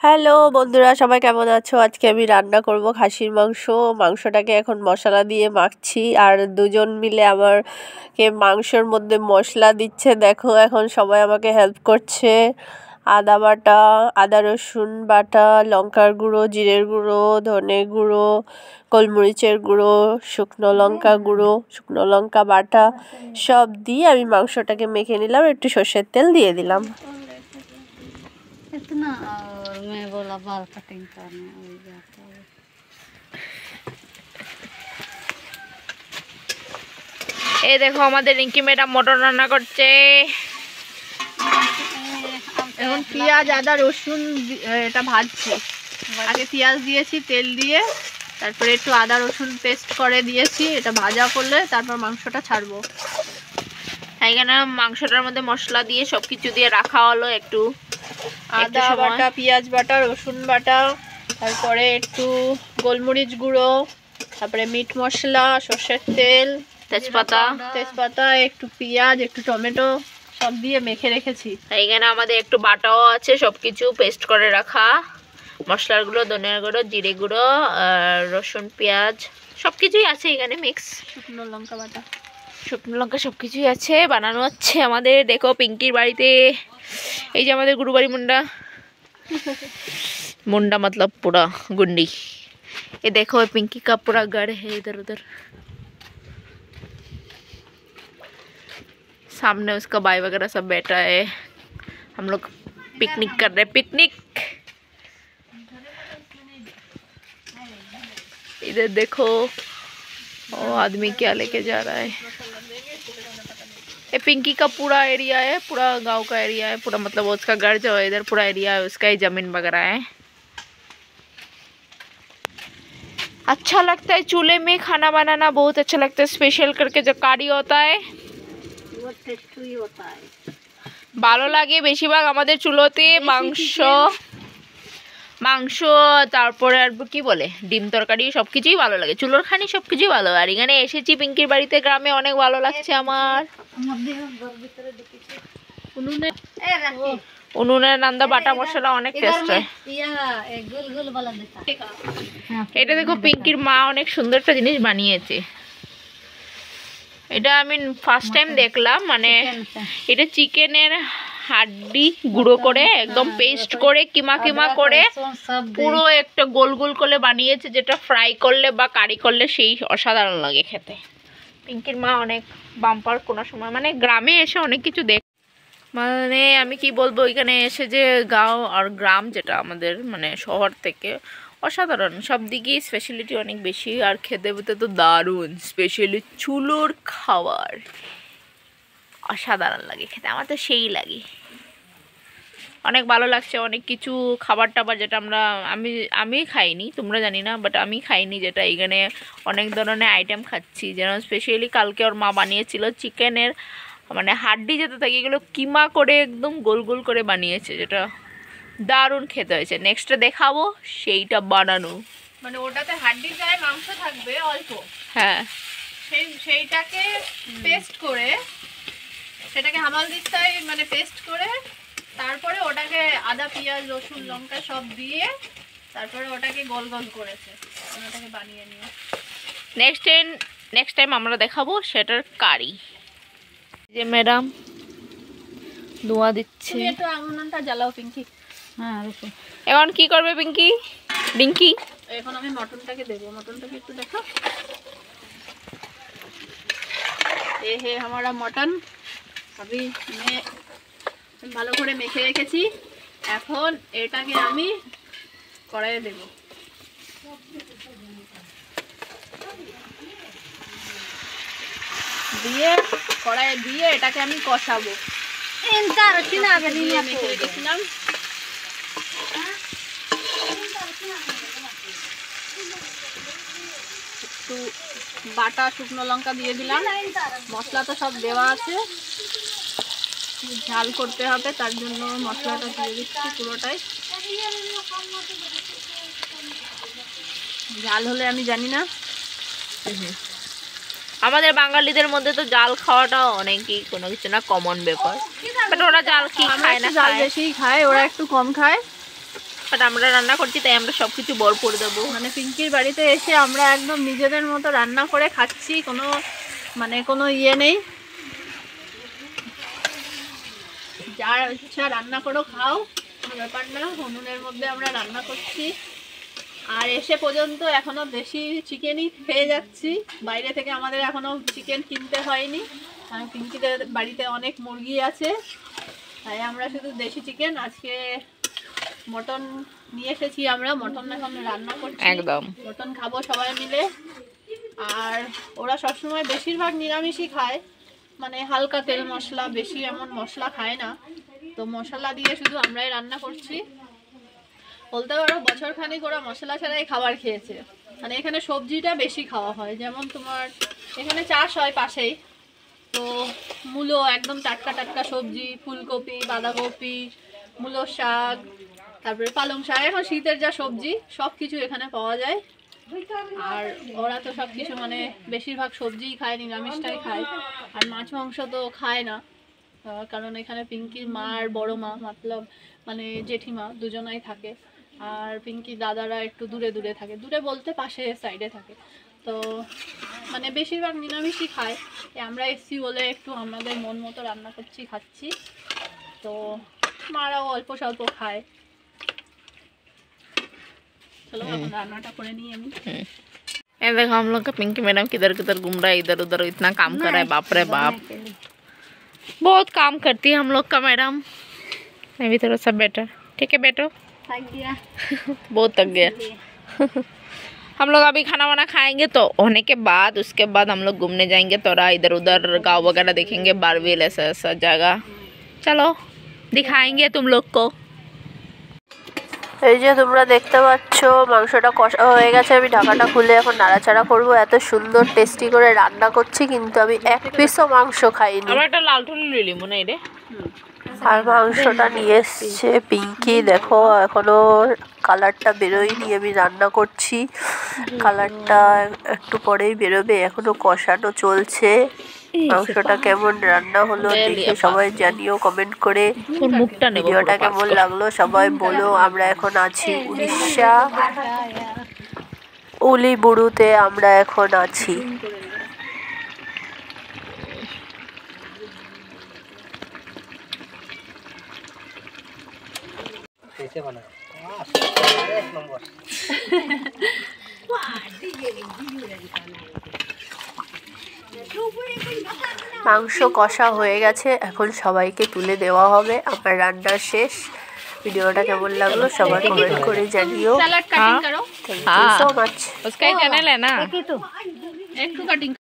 Hello বন্ধুরা, সবাই কেমন আছো? আজকে আমি রান্না করব খাসির মাংস। মাংসটাকে এখন মশলা দিয়ে মাখছি, আর দুজন মিলে আমাকে মাংসের মধ্যে মশলা দিচ্ছে। দেখো, এখন সবাই আমাকে হেল্প করছে। আদা বাটা, আদা রসুন বাটা, লঙ্কার গুঁড়ো, জিরের গুঁড়ো, ধনে গুঁড়ো, গোলমরিচের গুঁড়ো, শুকনো লঙ্কা গুঁড়ো, শুকনো লঙ্কা বাটা সব দিয়ে আমি মাংসটাকে মেখে নিলাম। একটু সর্ষের তেল দিয়ে দিলাম। इतना और मैं बोला बाल कटिंग करने हो जाता है। এই দেখো আমাদের রিঙ্কি ম্যাডাম মটন রান্না করছে। এখন পেঁয়াজ আদা রসুন এটা ভাজছি। আগে পেঁয়াজ দিয়েছি তেল দিয়ে, তারপরে একটু আদা রসুন পেস্ট করে দিয়েছি। এটা ভাজা করলে তারপর মাংসটা ছাড়বো। এখানে মাংসটার মধ্যে মশলা দিয়ে সবকিছু দিয়ে রাখা হলো। একটু আদা বাটা, পেঁয়াজ বাটা, রসুন বাটা, তারপরে একটু গোলমরিচ গুঁড়ো, তারপরে মিট মশলা, সর্ষের তেল, তেজপাতা, একটু পেঁয়াজ, একটু টমেটো সব দিয়ে মেখে রেখেছি। এখানে আমাদের একটু বাটাও আছে, সবকিছু পেস্ট করে রাখা মশলার গুঁড়ো, ধনিয়ার গুঁড়ো, জিরে গুঁড়ো, রসুন, পেঁয়াজ সবকিছুই আছে এখানে মিক্স। শুকনো লঙ্কা বাটা, শুকনো লঙ্কা সবকিছুই আছে। বানানো হচ্ছে আমাদের। দেখো পিঙ্কির বাড়িতে, এই যে আমাদের গুরুবাড়ি মুন্ডা, मुंडा मतलब पूरा गुंडी। ये देखो पिंकी का पूरा घर है इधर उधर। सामने उसका भाई वगैरह सब बैठा है। हम लोग पिकनिक कर रहे हैं, पिकनिक। इधर देखो वो आदमी क्या लेके जा रहा है। ये पिंकी का पूरा एरिया है, पूरा गांव का एरिया है पूरा, मतलब उसका घर जो है इधर पूरा एरिया है, उसका ही जमीन वगैरह है। अच्छा लगता है चूल्हे में खाना बनाना, बहुत अच्छा लगता है। स्पेशल करके जो कारी होता है वो टेस्टी होता है। ভালো লাগে। বেশিরভাগ আমাদের চুলোতে মাংস তারপরে আর কি বলে ডিম তরকারি সবকিছুই ভালো লাগে। চুলোর খানি সবকিছুই ভালো। আর এখানে এসেছি পিঙ্কির বাড়িতে, গ্রামে অনেক ভালো লাগছে আমার। উনুনের রান্না বাটা মশলা অনেক টেস্ট হয়। এটা দেখো পিঙ্কির মা অনেক সুন্দর একটা জিনিস বানিয়েছে। এটা আমি ফার্স্ট টাইম দেখলাম, মানে এটা চিকেনের হাড্ডি গুঁড়ো করে একদম পেস্ট করে কিমা কিমা করে পুরো একটা গোল গোল করে বানিয়েছে, যেটা ফ্রাই করলে বা কারি করলে সেই অসাধারণ লাগে খেতে। পিঙ্কির মা অনেক বাম্পার কোনো সময়, মানে গ্রামে এসে অনেক কিছু মানে আমি কি বলবো, এখানে এসে যে গাঁও আর গ্রাম যেটা আমাদের মানে শহর থেকে অসাধারণ, সব দিকেই স্পেশালিটি অনেক বেশি। আর খেতে পেতে তো দারুণ, স্পেশালি চুলোর খাবার অসাধারণ লাগে খেতে। আমার তো সেই লাগে, অনেক ভালো লাগছে। অনেক কিছু খাবার টাবার যেটা আমি খাইনি, তোমরা জানি না, বাট আমি খাইনি, যেটা এখানে অনেক ধরনের আইটেম খাচ্ছি। যেন স্পেশালি কালকে ওর মা বানিয়েছিল চিকেনের মানে হাড্ডি যেটা থাকে, এগুলো কিমা করে একদম গোল গোল করে বানিয়েছে, যেটা দারুণ খেতে হয়েছে। নেক্সটে দেখাবো সেইটা বানানো। মানে ওটাতে হাড্ডি যায়, মাংস থাকবে অল্প। হ্যাঁ, সেইটাকে পেস্ট করে, সেটাকে হামাল দিস্তায় মানে পেস্ট করে, তারপরে ওটাকে আদা পেঁয়াজ রসুন লঙ্কা সব দিয়ে তারপরে ওটাকে গোল গোল করেছে, ওটাকে বানিয়ে নিয়ে নেক্সট টাইম আমরা দেখাবো সেটার কারি। যে ম্যাডাম ধোঁয়া দিচ্ছে, একটু আগুনটা জ্বালাও পিঙ্কি। হ্যাঁ, এখন কি করবে পিঙ্কি? ডিঙ্কি এখন আমি মটনটাকে দেবো। মটনটাকে একটু দেখো। ये है हमारा मटन। अभी मैं ভালো করে মেখে রেখেছি। এখন এটাকে আমি কড়াইয়ে দেব। দিয়ে কড়াইয়ে দিয়ে এটাকে আমি কষাবো। মেখে রেখেছিলাম। একটু বাটা শুকনো লঙ্কা দিয়ে দিলাম। মশলা তো সব দেওয়া আছে, ঝাল করতে হবে, তার জন্য মশলাটা দিয়ে দিচ্ছি পুরোটাই। ঝাল হলে আমি জানি না। আমাদের বাঙালিদের মধ্যে তো জাল খাওয়াটা অনেকই কোনো কিছু না কমন ব্যাপার, বাট ওরা জাল কি খায় না, জাল বেশি খায়, ওরা একটু কম খায়। বাট আমরা রান্না করছি তাই আমরা সবকিছু বল করে দেবো। মানে পিঙ্কির বাড়িতে এসে আমরা একদম নিজেদের মতো রান্না করে খাচ্ছি, কোনো ইয়ে নেই, যার ইচ্ছা রান্না করো খাও, কোনো ব্যাপার না। উনুনের মধ্যে আমরা রান্না করছি আর এসে পর্যন্ত এখনো দেশি চিকেনই খেয়ে যাচ্ছি। বাইরে থেকে আমাদের এখনো চিকেন কিনতে হয়নি, কারণ পিঙ্কিদের বাড়িতে অনেক মুরগি আছে, তাই আমরা শুধু দেশি চিকেন। আজকে মটন নিয়ে এসেছি, আমরা মটন এখন রান্না করছি, একদম মটন খাবো সবাই মিলে। আর ওরা সবসময় বেশিরভাগ নিরামিষই খায়, মানে হালকা তেল মশলা, বেশি এমন মশলা খায় না, তো মশলা দিয়ে শুধু আমরাই রান্না করছি। বলতে পারো বছর খানিক ওরা মশলা ছাড়াই খাবার খেয়েছে। মানে এখানে সবজিটা বেশি খাওয়া হয়, যেমন তোমার এখানে চাষ হয় পাশেই, তো মূলো একদম টাটকা টাটকা সবজি, ফুলকপি, বাঁধাকপি, মূলো শাক, তারপরে পালং শাক, এখন শীতের যা সবজি সব কিছু এখানে পাওয়া যায়। আর ওরা তো সব কিছু মানে বেশিরভাগ সবজিই খায়, নিরামিষটাই খায়, আর মাছ মাংস তো খায় না, কারণ এখানে পিঙ্কির মা আর বড় মা মানে জেঠিমা দুজনাই থাকে, আর পিঙ্কির দাদারা একটু দূরে দূরে থাকে, দূরে বলতে পাশে সাইডে থাকে, তো মানে বেশিরভাগ নিরামিষই খায়। আমরা এসছি বলে একটু আমাদের মন মতো রান্না করছি, খাচ্ছি, তো মারাও অল্প স্বল্প খায়। चलो रान्नाटा करे नी আমি। ये देखो हम लोग का पिंकी मैडम किधर किधर घूम रहा है, इधर उधर इतना काम कर रहा है, बाप रे बाप, बहुत काम करती है हम लोग का मैडम। मैं भी थोड़ा सा बेटर, ठीक है बेटो, थक गया बहुत थक गया। हम लोग अभी खाना वाना खाएंगे तो होने के बाद उसके बाद हम लोग घूमने जाएंगे, थोड़ा इधर उधर गाँव वगैरह देखेंगे, बारवील ऐसा ऐसा जगह, चलो दिखाएंगे तुम लोग को। এই যে তোমরা দেখতে পাচ্ছ মাংসটা কষা হয়ে গেছে, আমি ঢাকাটা খুলে এখন নাড়াচাড়া করব। এত সুন্দর টেস্টি করে রান্না করছি, কিন্তু আমি এক পিসও মাংস খাইনি। আমরা একটা লাল টুলি লিলি মনে রে। আর মাংসটা নিয়ে এসছে পিঙ্কি, দেখো এখনো কালারটা বেরোয়নি, আমি রান্না করছি, কালারটা একটু পরেই বেরোবে, এখনো কষানো চলছে। মাংসটা কেমন রান্না হলো দেখে সবাই জানিও কমেন্ট করে। ভিডিওটা কেমন লাগলো সবাই বলো। আমরা এখন আছি উড়িষ্যা, উলিবুড়ুতে আমরা এখন আছি। মাংস কষা হয়ে গেছে, এখন সবাইকে তুলে দেওয়া হবে। আমার রান্না শেষ। ভিডিওটা কেমন লাগলো সবাই কমেন্ট করে জানিও। सैलेड कटिंग करो, থ্যাংক ইউ সো মাচ। उसका ही चैनल है ना। तो एक तो कटिंग